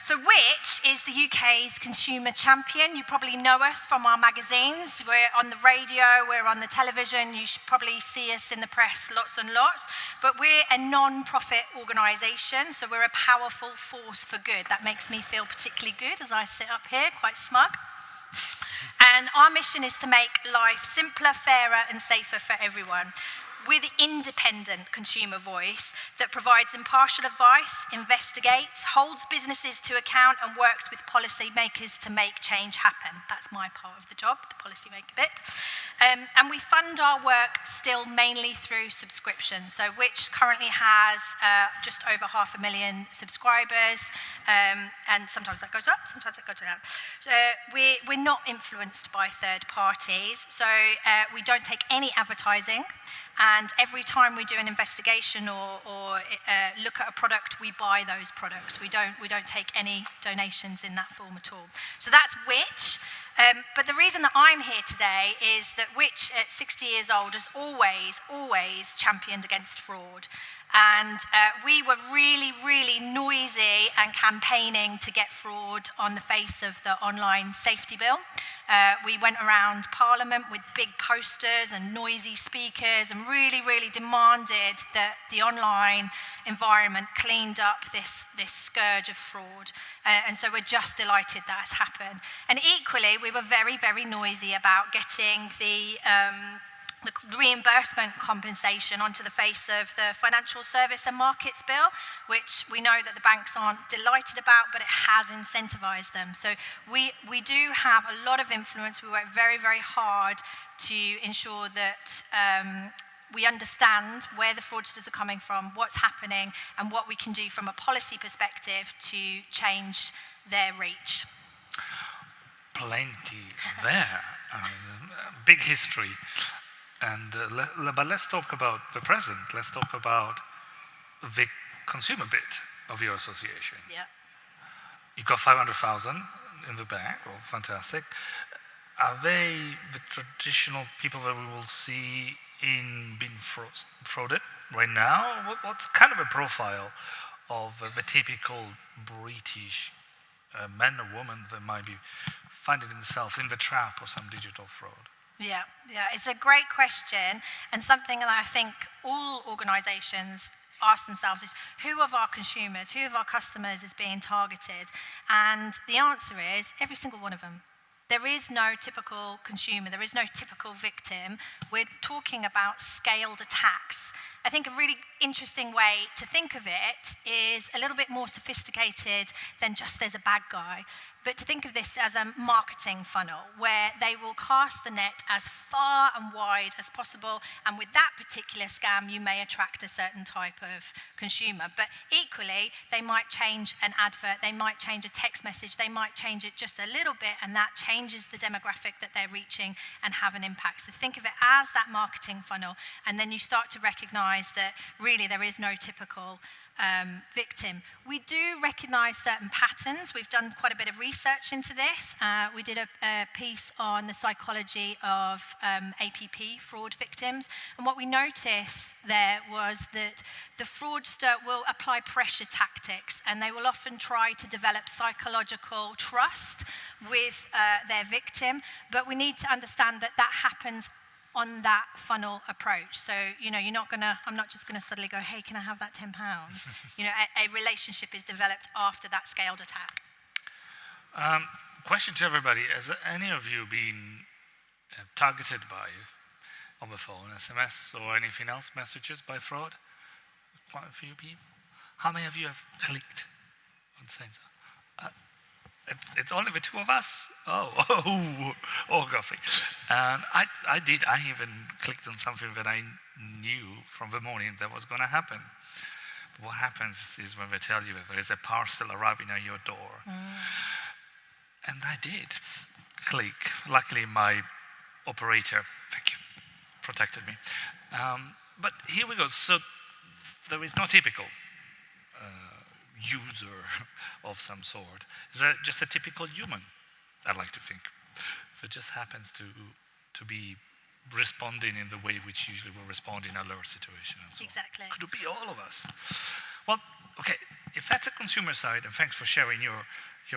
So Which is the UK's consumer champion. You probably know us from our magazines. We're on the radio, we're on the television. You should probably see us in the press lots and lots. But we're a non-profit organisation, so we're a powerful force for good. That makes me feel particularly good as I sit up here, quite smug. And our mission is to make life simpler, fairer and safer for everyone. We're the independent consumer voice that provides impartial advice, investigates, holds businesses to account and works with policymakers to make change happen. That's my part of the job, the policymaker bit. And we fund our work still mainly through subscription. So Which currently has just over 500,000 subscribers, and sometimes that goes up, sometimes that goes down. We're not influenced by third parties, so we don't take any advertising. And every time we do an investigation or look at a product, we buy those products. We don't take any donations in that form at all. So that's Which. But the reason that I'm here today is that Which, at 60 years old, has always championed against fraud. And we were really, really noisy and campaigning to get fraud on the face of the online safety bill. We went around Parliament with big posters and noisy speakers and really, really demanded that the online environment cleaned up this scourge of fraud. And so we're just delighted that has happened. And equally, we were very, very noisy about getting the reimbursement compensation onto the face of the Financial Service and Markets Bill, which we know that the banks aren't delighted about, but it has incentivised them. So we do have a lot of influence. We work very, very hard to ensure that we understand where the fraudsters are coming from, what's happening, and what we can do from a policy perspective to change their reach. Plenty there. Big history. But let's talk about the present. Let's talk about the consumer bit of your association. Yeah. You've got 500,000 in the bank. Oh, fantastic. Are they the traditional people that we will see in being frauded right now? What's kind of a profile of the typical British man or woman that might be finding themselves in the trap of some digital fraud? Yeah, it's a great question, and something that I think all organisations ask themselves is, who of our consumers, who of our customers is being targeted? And the answer is every single one of them. There is no typical consumer, there is no typical victim. We're talking about scaled attacks. I think a really interesting way to think of it is a little bit more sophisticated than just there's a bad guy, but to think of this as a marketing funnel where they will cast the net as far and wide as possible, and with that particular scam you may attract a certain type of consumer. But equally, they might change an advert, they might change a text message, they might change it just a little bit, and that changes the demographic that they're reaching and have an impact. So think of it as that marketing funnel, and then you start to recognise that really there is no typical victim. We do recognise certain patterns. We've done quite a bit of research into this. We did a piece on the psychology of APP fraud victims, and what we noticed there was that the fraudster will apply pressure tactics, and they will often try to develop psychological trust with their victim, but we need to understand that that happens on that funnel approach. So, I'm not just gonna suddenly go, hey, can I have that £10? A relationship is developed after that scaled attack. Question to everybody, has any of you been targeted by, on the phone, SMS or anything else, messages by fraud? Quite a few people. How many of you have clicked on saying so? It's only the two of us. Oh, Godfrey. And I did. I even clicked on something that I knew from the morning that was going to happen. But what happens is when they tell you that there is a parcel arriving at your door. And I did click. Luckily, my operator, thank you, protected me. But here we go. So there is no typical user of some sort. Is that just a typical human? I'd like to think. If it just happens to be responding in the way which usually we respond in alert situation and so Exactly. on. Could it be all of us? Well, okay, if that's a consumer side, and thanks for sharing your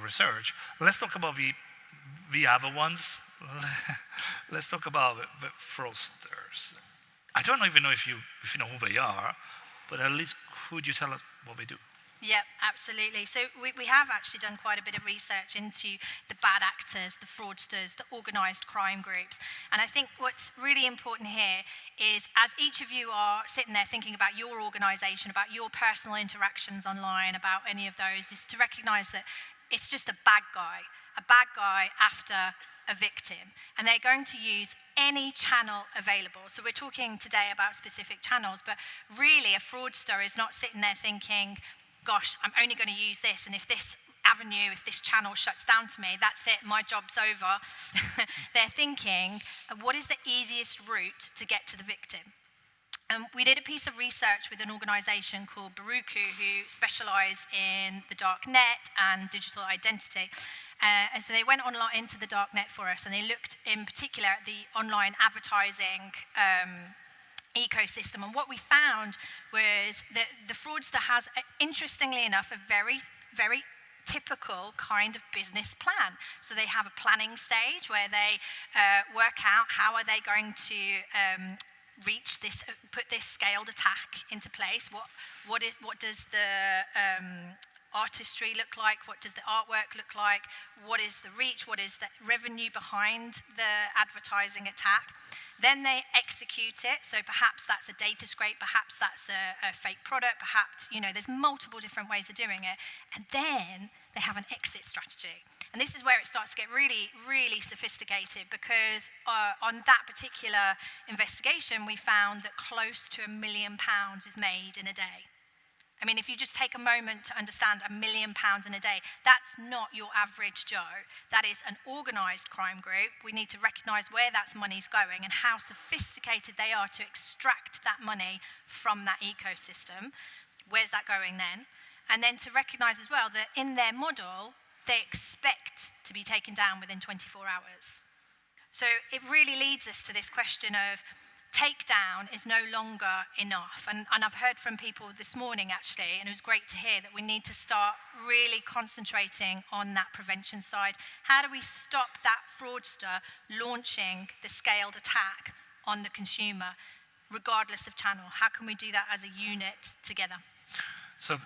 research, let's talk about the other ones. Let's talk about the fraudsters. I don't even know if you know who they are, but at least could you tell us what they do? Yep, absolutely. So we have actually done quite a bit of research into the bad actors, the fraudsters, the organised crime groups. And I think what's really important here is, as each of you are sitting there thinking about your organisation, about your personal interactions online, about any of those, is to recognise that it's just a bad guy after a victim. And they're going to use any channel available. So we're talking today about specific channels, but really a fraudster is not sitting there thinking, gosh, I'm only going to use this, and if this avenue, if this channel shuts down to me, that's it, my job's over. They're thinking, what is the easiest route to get to the victim? We did a piece of research with an organisation called Baruku, who specialise in the dark net and digital identity. And so they went online into the dark net for us, and they looked in particular at the online advertising ecosystem. And what we found was that the fraudster has, interestingly enough, a very, very typical kind of business plan. So they have a planning stage where they work out how are they going to reach this, put this scaled attack into place. What does the artistry look like? What does the artwork look like? What is the reach? What is the revenue behind the advertising attack? Then they execute it. So perhaps that's a data scrape, perhaps that's a fake product, perhaps, there's multiple different ways of doing it. And then they have an exit strategy. And this is where it starts to get really, really sophisticated, because on that particular investigation, we found that close to £1 million is made in a day. I mean, if you just take a moment to understand £1 million in a day, that's not your average Joe. That is an organised crime group. We need to recognise where that money's going and how sophisticated they are to extract that money from that ecosystem. Where's that going then? And then to recognise as well that in their model, they expect to be taken down within 24 hours. So it really leads us to this question of takedown is no longer enough. And I've heard from people this morning, actually, and it was great to hear that we need to start really concentrating on that prevention side. How do we stop that fraudster launching the scaled attack on the consumer, regardless of channel? How can we do that as a unit together? So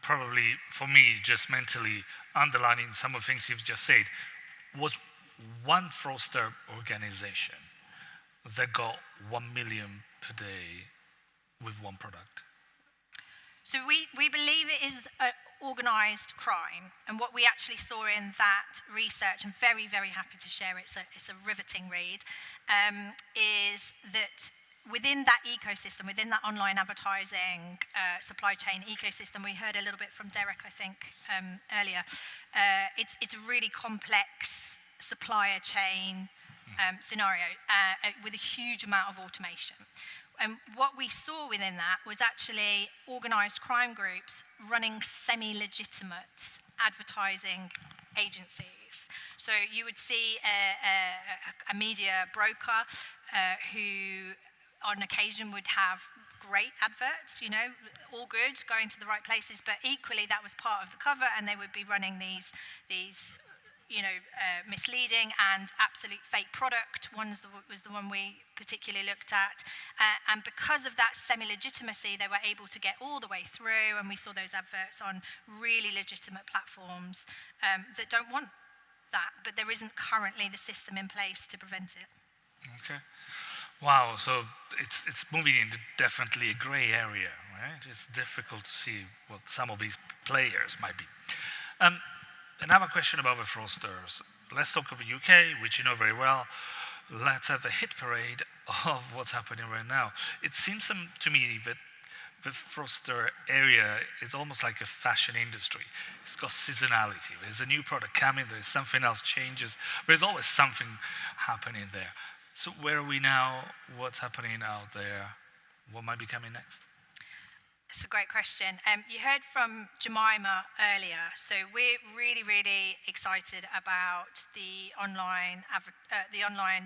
probably for me, just mentally underlining some of the things you've just said, was one fraudster organization that got 1 million per day with one product? So we believe it is organised crime, and what we actually saw in that research, I'm very, very happy to share it, it's a riveting read, is that within that ecosystem, within that online advertising supply chain ecosystem, we heard a little bit from Derek, I think, earlier, it's a really complex supplier chain scenario with a huge amount of automation. And what we saw within that was actually organised crime groups running semi-legitimate advertising agencies. So you would see a media broker who on occasion would have great adverts, all good, going to the right places, but equally that was part of the cover, and they would be running these misleading and absolute fake product. One was the one we particularly looked at. And because of that semi-legitimacy, they were able to get all the way through, and we saw those adverts on really legitimate platforms that don't want that, but there isn't currently the system in place to prevent it. Okay. Wow, so it's moving into definitely a grey area, right? It's difficult to see what some of these players might be. Another question about the fraudsters. Let's talk of the UK, which you know very well. Let's have a hit parade of what's happening right now. It seems to me that the fraudster area is almost like a fashion industry. It's got seasonality. There's a new product coming, there's something else changes. There's always something happening there. So where are we now? What's happening out there? What might be coming next? It's a a great question. You heard from Jemima earlier, so we're really, really excited about the online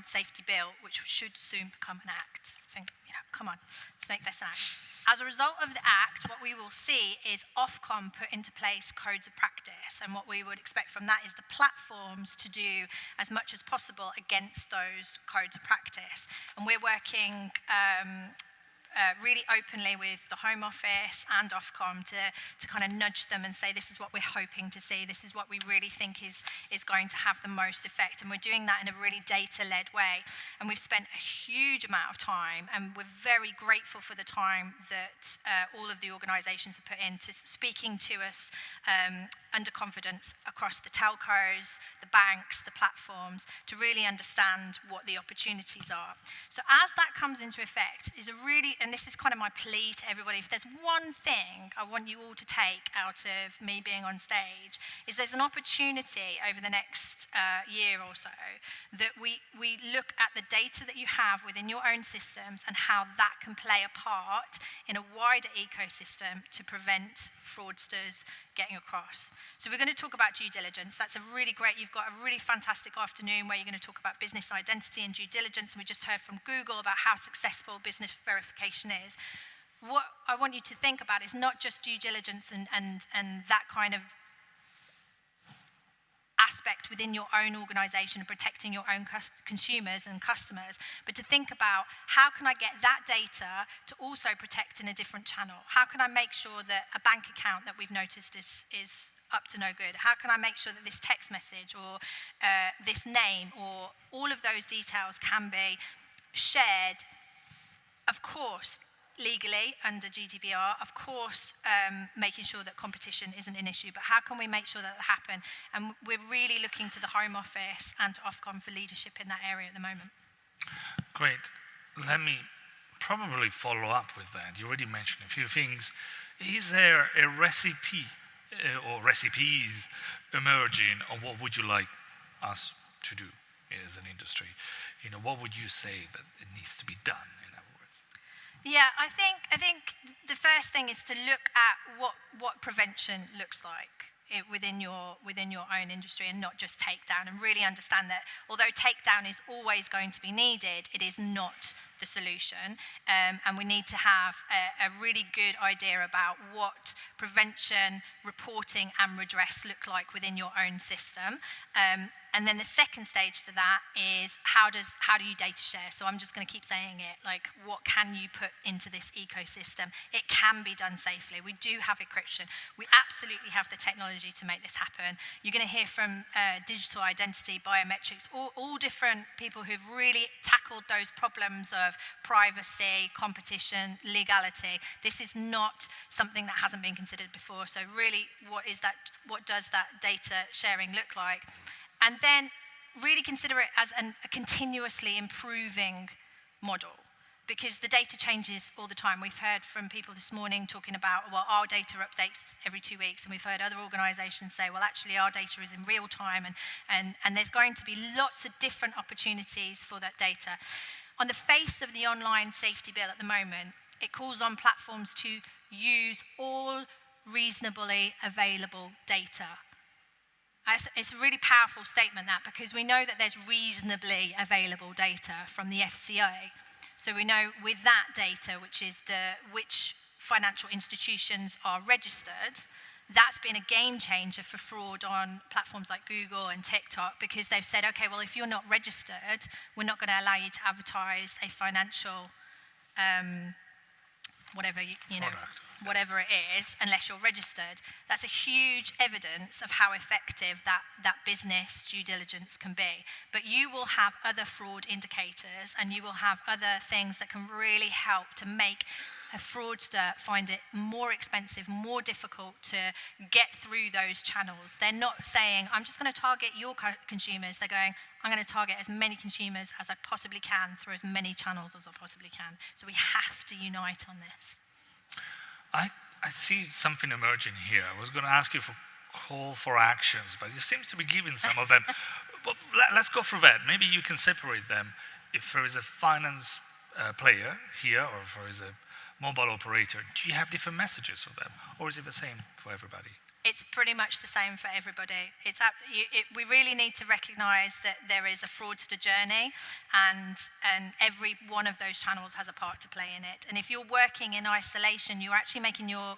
safety bill, which should soon become an act. I think, come on, let's make this an act. As a result of the act, what we will see is Ofcom put into place codes of practice, and what we would expect from that is the platforms to do as much as possible against those codes of practice. And we're working really openly with the Home Office and Ofcom to kind of nudge them and say, this is what we're hoping to see, this is what we really think is going to have the most effect. And we're doing that in a really data-led way. And we've spent a huge amount of time, and we're very grateful for the time that all of the organisations have put into speaking to us under confidence across the telcos, the banks, the platforms, to really understand what the opportunities are. So as that comes into effect, is a really, and this is kind of my plea to everybody, if there's one thing I want you all to take out of me being on stage, is there's an opportunity over the next year or so that we look at the data that you have within your own systems and how that can play a part in a wider ecosystem to prevent fraudsters getting across. So we're going to talk about due diligence. That's you've got a really fantastic afternoon where you're going to talk about business identity and due diligence, and we just heard from Google about how successful business verification is. What I want you to think about is not just due diligence and that kind of aspect within your own organisation and protecting your own consumers and customers, but to think about how can I get that data to also protect in a different channel? How can I make sure that a bank account that we've noticed is up to no good? How can I make sure that this text message or this name or all of those details can be shared, of course, legally under GDPR, of course, making sure that competition isn't an issue, but how can we make sure that happen? And we're really looking to the Home Office and to Ofcom for leadership in that area at the moment. Great. Let me probably follow up with that. You already mentioned a few things. Is there a recipe or recipes emerging on what would you like us to do as an industry? What would you say that it needs to be done? Yeah, I think the first thing is to look at what prevention looks like within your own industry, and not just takedown, and really understand that although takedown is always going to be needed, it is not the solution, and we need to have a really good idea about what prevention, reporting and redress look like within your own system. And then the second stage to that is how do you data share? So I'm just going to keep saying it, like, what can you put into this ecosystem? It can be done safely. We do have encryption. We absolutely have the technology to make this happen. You're going to hear from digital identity, biometrics, all different people who've really tackled those problems of privacy, competition, legality. This is not something that hasn't been considered before. So really, what does that data sharing look like? And then really consider it as a continuously improving model, because the data changes all the time. We've heard from people this morning talking about, well, our data updates every 2 weeks, and we've heard other organisations say, well, actually our data is in real time, and there's going to be lots of different opportunities for that data. On the face of the online safety bill at the moment, it calls on platforms to use all reasonably available data. It's a really powerful statement, that, because we know that there's reasonably available data from the FCA. So we know with that data, which financial institutions are registered, that's been a game changer for fraud on platforms like Google and TikTok, because they've said, okay, well, if you're not registered, we're not going to allow you to advertise a financial whatever it is, unless you're registered. That's a huge evidence of how effective that business due diligence can be. But you will have other fraud indicators, and you will have other things that can really help to make a fraudster find it more expensive, more difficult to get through those channels. They're not saying, I'm just going to target your consumers. They're going, I'm going to target as many consumers as I possibly can through as many channels as I possibly can. So we have to unite on this. I see something emerging here. I was going to ask you for call for actions, but you seem to be giving some of them. But let's go through that. Maybe you can separate them. If there is a finance player here, or if there is a mobile operator, do you have different messages for them, or is it the same for everybody? It's pretty much the same for everybody. We really need to recognise that there is a fraudster journey, and every one of those channels has a part to play in it. And if you're working in isolation, you're actually making you're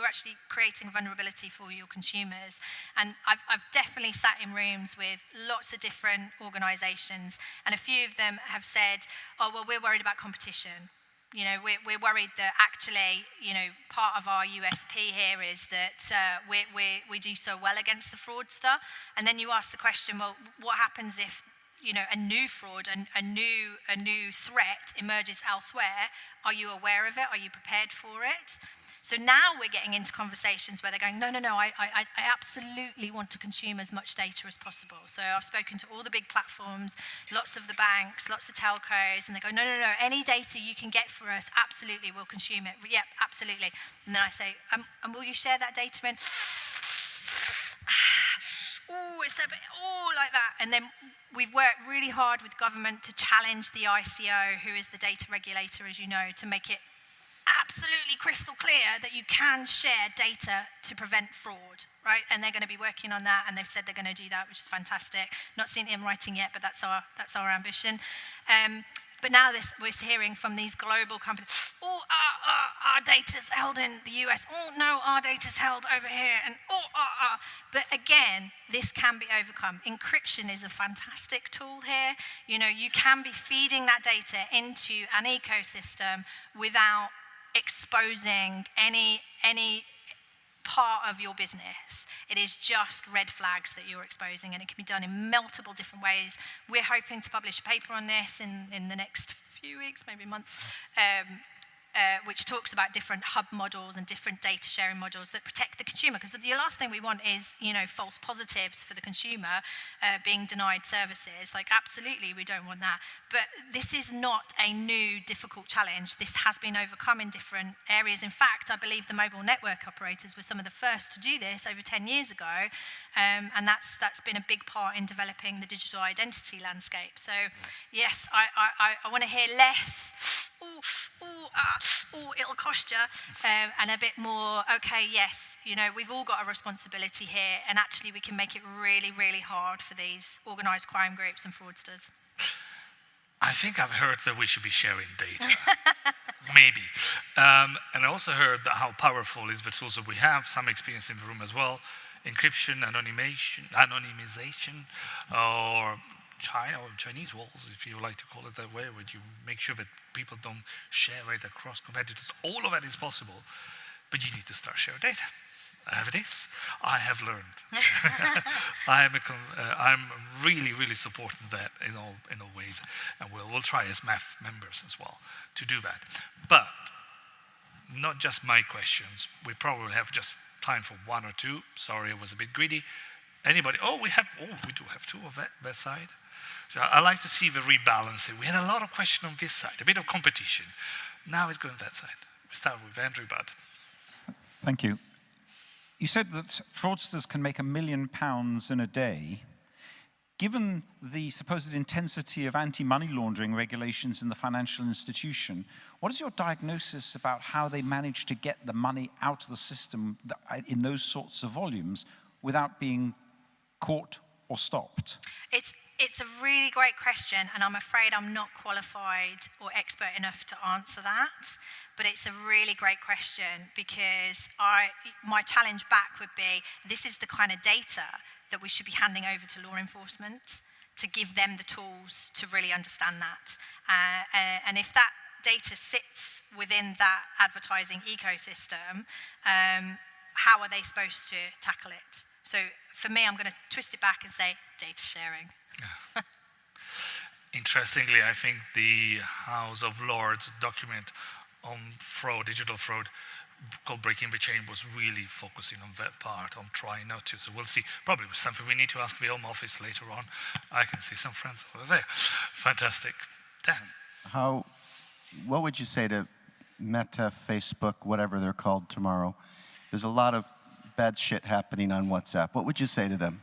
actually creating vulnerability for your consumers. And I've definitely sat in rooms with lots of different organisations, and a few of them have said, "Oh, well, we're worried about competition." You know, we're worried that actually, you know, part of our USP here is that we do so well against the fraudster. And then you ask the question, well, what happens if, you know, a new fraud, a new threat emerges elsewhere? Are you aware of it? Are you prepared for it? So now we're getting into conversations where they're going, no, I absolutely want to consume as much data as possible. So I've spoken to all the big platforms, lots of the banks, lots of telcos, and they go, no, any data you can get for us, absolutely, we'll consume it. Yep, absolutely. And then I say, and will you share that data in? It's a bit, like that. And then we've worked really hard with government to challenge the ICO, who is the data regulator, as you know, to make it absolutely crystal clear that you can share data to prevent fraud, right? And they're going to be working on that, and they've said they're going to do that, which is fantastic. Not seen it in writing yet, but that's our ambition. But now we're hearing from these global companies, our data's held in the US. Oh, no, our data's held over here. And But again, this can be overcome. Encryption is a fantastic tool here. You know, you can be feeding that data into an ecosystem without exposing any part of your business. It is just red flags that you're exposing, and it can be done in multiple different ways. We're hoping to publish a paper on this in the next few weeks, maybe a month, which talks about different hub models and different data sharing models that protect the consumer. Because the last thing we want is, you know, false positives for the consumer being denied services. Like, absolutely, we don't want that. But this is not a new, difficult challenge. This has been overcome in different areas. In fact, I believe the mobile network operators were some of the first to do this over 10 years ago. And that's been a big part in developing the digital identity landscape. So, yes, I want to hear less, it'll cost you, and a bit more, okay, yes, you know, we've all got a responsibility here, and actually we can make it really, really hard for these organised crime groups and fraudsters. I think I've heard that we should be sharing data. Maybe. And I also heard that how powerful is the tools that we have, some experience in the room as well, encryption, anonymization, or Chinese walls, if you like to call it that way, where you make sure that people don't share it across competitors. All of that is possible, but you need to start sharing data. I have learned. I'm really, really supporting that in all ways, and we'll try as MEF members as well to do that. But not just my questions. We probably have just time for one or two. Sorry, I was a bit greedy. Anybody? We do have two of that side. So I like to see the rebalancing. We had a lot of questions on this side, a bit of competition. Now it's going that side. We start with Andrew Budd. Thank you. You said that fraudsters can make £1 million in a day. Given the supposed intensity of anti-money laundering regulations in the financial institution, what is your diagnosis about how they manage to get the money out of the system in those sorts of volumes without being caught or stopped? It's a really great question, and I'm afraid I'm not qualified or expert enough to answer that. But it's a really great question, because my challenge back would be, this is the kind of data that we should be handing over to law enforcement to give them the tools to really understand that. And if that data sits within that advertising ecosystem, how are they supposed to tackle it? So for me, I'm going to twist it back and say data sharing. Interestingly, I think the House of Lords document on fraud, digital fraud, called Breaking the Chain, was really focusing on that part, on trying not to. So we'll see. Probably something we need to ask the Home Office later on. I can see some friends over there. Fantastic. Dan. What would you say to Meta, Facebook, whatever they're called tomorrow? There's a lot of bad shit happening on WhatsApp. What would you say to them?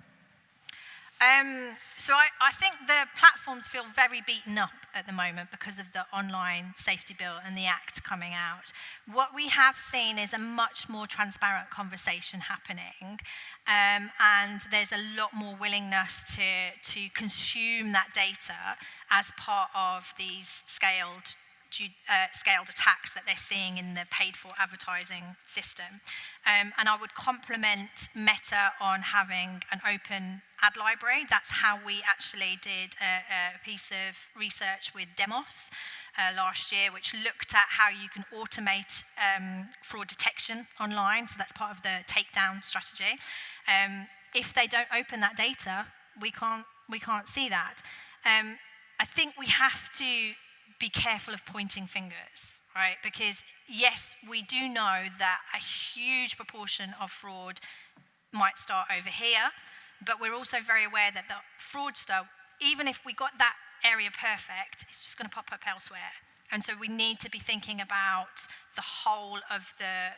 So I think the platforms feel very beaten up at the moment because of the online safety bill and the act coming out. What we have seen is a much more transparent conversation happening, and there's a lot more willingness to consume that data as part of these scaled attacks that they're seeing in the paid-for advertising system. And I would compliment Meta on having an open ad library. That's how we actually did a piece of research with Demos last year, which looked at how you can automate fraud detection online. So that's part of the takedown strategy. If they don't open that data, we can't see that. I think we have to be careful of pointing fingers, right? Because yes, we do know that a huge proportion of fraud might start over here, but we're also very aware that the fraudster, even if we got that area perfect, it's just going to pop up elsewhere. And so we need to be thinking about the whole of the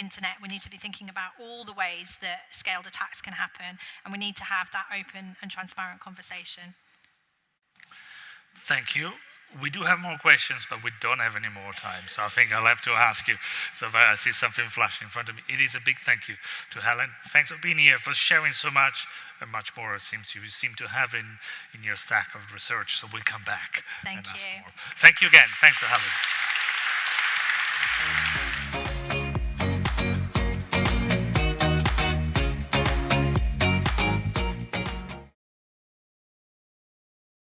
internet. We need to be thinking about all the ways that scaled attacks can happen, and we need to have that open and transparent conversation. Thank you. We do have more questions, but we don't have any more time. So I think I'll have to ask you. So if I see something flashing in front of me, it is a big thank you to Helen. Thanks for being here, for sharing so much, and much more it seems you seem to have in your stack of research. So we'll come back. Thank and ask you. more. Thank you again. Thanks for having me.